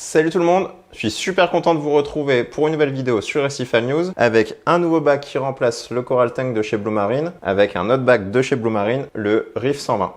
Salut tout le monde, je suis super content de vous retrouver pour une nouvelle vidéo sur Recifal News avec un nouveau bac qui remplace le Coral Tank de chez Blue Marine avec un autre bac de chez Blue Marine, le Reef 120.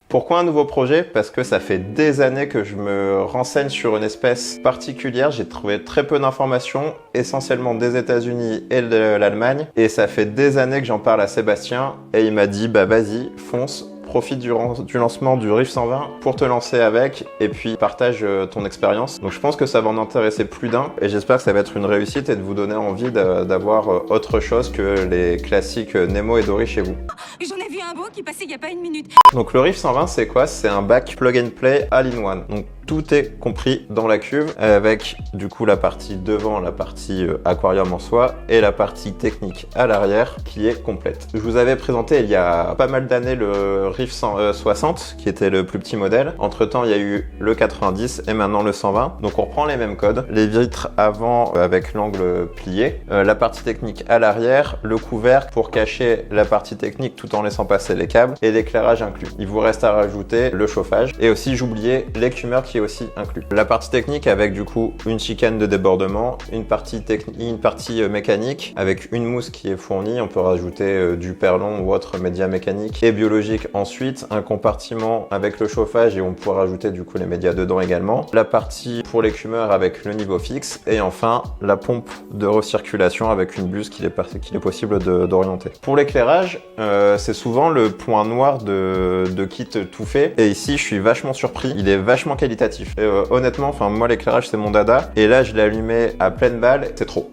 Pourquoi un nouveau projet? Parce que ça fait des années que je me renseigne sur une espèce particulière. J'ai trouvé très peu d'informations, essentiellement des États-Unis et de l'Allemagne. Et ça fait des années que j'en parle à Sébastien et il m'a dit bah vas-y, fonce. Profite du lancement du Reef 120 pour te lancer avec et puis partage ton expérience. Donc je pense que ça va en intéresser plus d'un et j'espère que ça va être une réussite et de vous donner envie d'avoir autre chose que les classiques Nemo et Dory chez vous. J'en ai vu un beau qui passait il n'y a pas une minute. Donc le Reef 120 c'est quoi? C'est un bac plug and play all-in-one. Donc tout est compris dans la cuve avec du coup la partie devant, la partie aquarium en soi et la partie technique à l'arrière qui est complète. Je vous avais présenté il y a pas mal d'années le Reef 160 qui était le plus petit modèle. Entre temps il y a eu le 90 et maintenant le 120. Donc on reprend les mêmes codes. Les vitres avant avec l'angle plié, la partie technique à l'arrière, le couvercle pour cacher la partie technique tout en laissant passer les câbles et l'éclairage inclus. Il vous reste à rajouter le chauffage et aussi j'oubliais l'écumeur qui est aussi inclus. La partie technique avec du coup une chicane de débordement, une partie mécanique avec une mousse qui est fournie. On peut rajouter du perlon ou autre média mécanique et biologique. Ensuite, un compartiment avec le chauffage et on peut rajouter du coup les médias dedans également. La partie pour l'écumeur avec le niveau fixe et enfin la pompe de recirculation avec une buse qu'il est possible d'orienter. Pour l'éclairage, c'est souvent le point noir de kit tout fait et ici je suis vachement surpris. Il est vachement qualitatif. Et honnêtement, enfin moi l'éclairage c'est mon dada et là je l'ai allumé à pleine balle, c'est trop.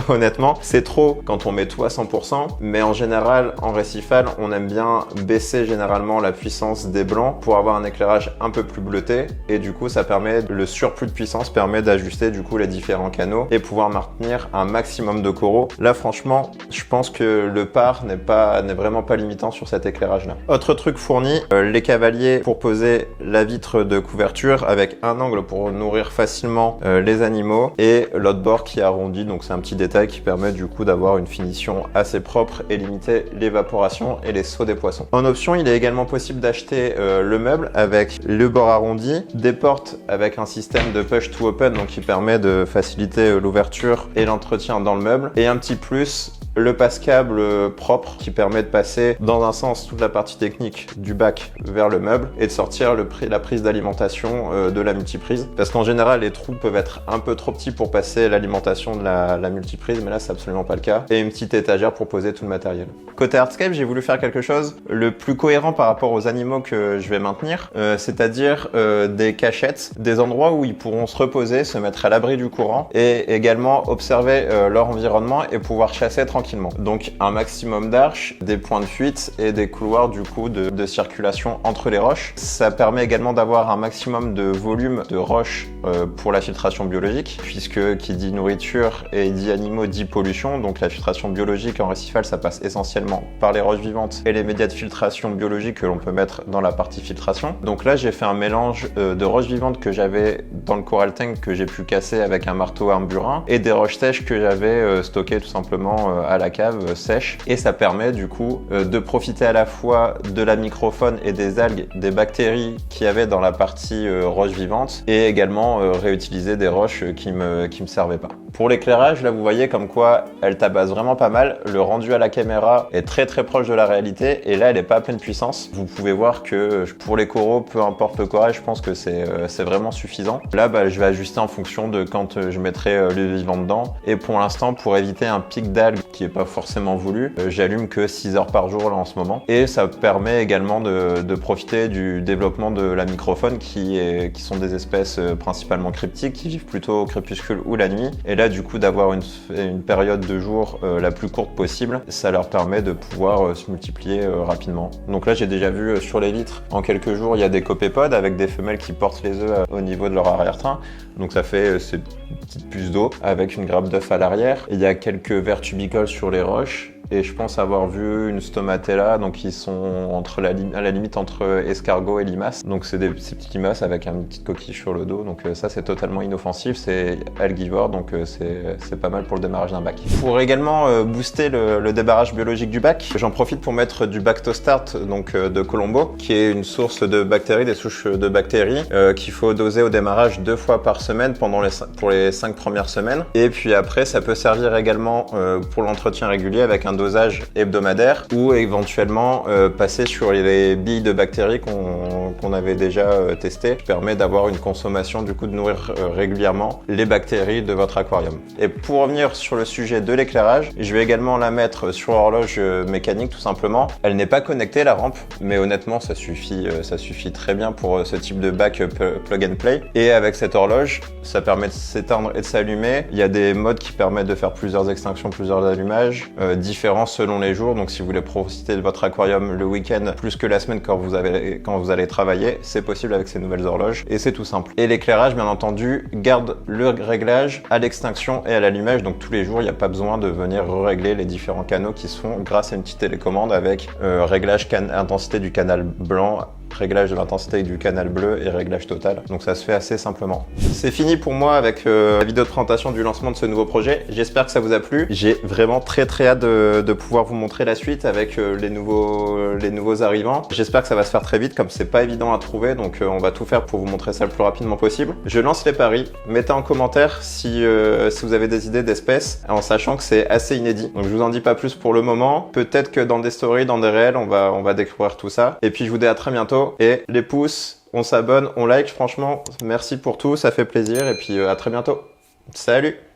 Honnêtement, c'est trop quand on met tout à 100%, mais en général en récifal, on aime bien baisser généralement la puissance des blancs pour avoir un éclairage un peu plus bleuté et du coup ça permet, le surplus de puissance permet d'ajuster du coup les différents canaux et pouvoir maintenir un maximum de coraux. Là franchement, je pense que le par n'est vraiment pas limitant sur cet éclairage là. Autre truc fourni, les cavaliers pour poser la vitre de couverture avec un angle pour nourrir facilement les animaux et l'autre bord qui est arrondi, donc c'est un petit détail qui permet du coup d'avoir une finition assez propre et limiter l'évaporation et les sauts des poissons. En option, il est également possible d'acheter le meuble avec le bord arrondi, des portes avec un système de push to open donc qui permet de faciliter l'ouverture et l'entretien dans le meuble et un petit plus, le passe-câble propre qui permet de passer dans un sens toute la partie technique du bac vers le meuble et de sortir la prise d'alimentation de la multiprise parce qu'en général les trous peuvent être un peu trop petits pour passer l'alimentation de la multiprise mais là c'est absolument pas le cas et une petite étagère pour poser tout le matériel. Côté hardscape, j'ai voulu faire quelque chose le plus cohérent par rapport aux animaux que je vais maintenir, c'est-à-dire des cachettes, des endroits où ils pourront se reposer, se mettre à l'abri du courant et également observer leur environnement et pouvoir chasser tranquillement. Donc un maximum d'arches, des points de fuite et des couloirs du coup de circulation entre les roches. Ça permet également d'avoir un maximum de volume de roches pour la filtration biologique puisque qui dit nourriture et dit animaux dit pollution. Donc la filtration biologique en récifal ça passe essentiellement par les roches vivantes et les médias de filtration biologique que l'on peut mettre dans la partie filtration. Donc là j'ai fait un mélange de roches vivantes que j'avais dans le Coral Tank que j'ai pu casser avec un marteau arme-burin et des roches sèches que j'avais stockées tout simplement à la cave sèche et ça permet du coup de profiter à la fois de la microfaune et des algues, des bactéries qu'il y avait dans la partie roche vivante et également réutiliser des roches qui me servaient pas. Pour l'éclairage, là vous voyez comme quoi elle tabasse vraiment pas mal. Le rendu à la caméra est très proche de la réalité et là elle est pas à pleine puissance. Vous pouvez voir que pour les coraux, peu importe le corail, je pense que c'est vraiment suffisant. Là je vais ajuster en fonction de quand je mettrai le vivant dedans et pour l'instant pour éviter un pic d'algues qui est pas forcément voulu, j'allume que 6 heures par jour là en ce moment et ça permet également de profiter du développement de la microfaune qui sont des espèces principalement cryptiques qui vivent plutôt au crépuscule ou la nuit et là du coup d'avoir une période de jour la plus courte possible, ça leur permet de pouvoir se multiplier rapidement. Donc là j'ai déjà vu sur les vitres en quelques jours il y a des copépodes avec des femelles qui portent les œufs au niveau de leur arrière-train, donc ça fait ces petites puces d'eau avec une grappe d'œuf à l'arrière. Il y a quelques verres tubicoles sur les roches et je pense avoir vu une stomatella, donc ils sont à la limite entre escargot et limace. Donc c'est ces petites limaces avec une petite coquille sur le dos, donc ça c'est totalement inoffensif, c'est alguivore, donc c'est pas mal pour le démarrage d'un bac. Pour également booster le démarrage biologique du bac, j'en profite pour mettre du Bactostart, donc de Colombo, qui est une source de bactéries, des souches de bactéries qu'il faut doser au démarrage 2 fois par semaine pour les 5 premières semaines. Et puis après, ça peut servir également pour l'entretien régulier avec un dosage hebdomadaire ou éventuellement passer sur les billes de bactéries qu'on avait déjà testées, qui permet d'avoir une consommation, du coup, de nourrir régulièrement les bactéries de votre aquarium. Et pour revenir sur le sujet de l'éclairage, je vais également la mettre sur horloge mécanique, tout simplement. Elle n'est pas connectée, la rampe, mais honnêtement, ça suffit très bien pour ce type de bac plug and play. Et avec cette horloge, ça permet de s'éteindre et de s'allumer. Il y a des modes qui permettent de faire plusieurs extinctions, plusieurs allumages, différents selon les jours. Donc si vous voulez profiter de votre aquarium le week-end plus que la semaine quand vous allez travailler, c'est possible avec ces nouvelles horloges et c'est tout simple. Et l'éclairage, bien entendu, garde le réglage à l'extinction et à l'allumage. Donc tous les jours, il n'y a pas besoin de venir régler les différents canaux qui se font grâce à une petite télécommande avec réglage intensité du canal blanc, réglage de l'intensité du canal bleu et réglage total. Donc ça se fait assez simplement. C'est fini pour moi avec la vidéo de présentation du lancement de ce nouveau projet. J'espère que ça vous a plu. J'ai vraiment très hâte de pouvoir vous montrer la suite avec les nouveaux arrivants. J'espère que ça va se faire très vite comme c'est pas évident à trouver, donc on va tout faire pour vous montrer ça le plus rapidement possible. Je lance les paris. Mettez en commentaire si vous avez des idées d'espèces en sachant que c'est assez inédit. Donc je vous en dis pas plus pour le moment. Peut-être que dans des stories, dans des réels, on va découvrir tout ça. Et puis je vous dis à très bientôt. Et les pouces, on s'abonne, on like, franchement, merci pour tout, ça fait plaisir et puis à très bientôt. Salut!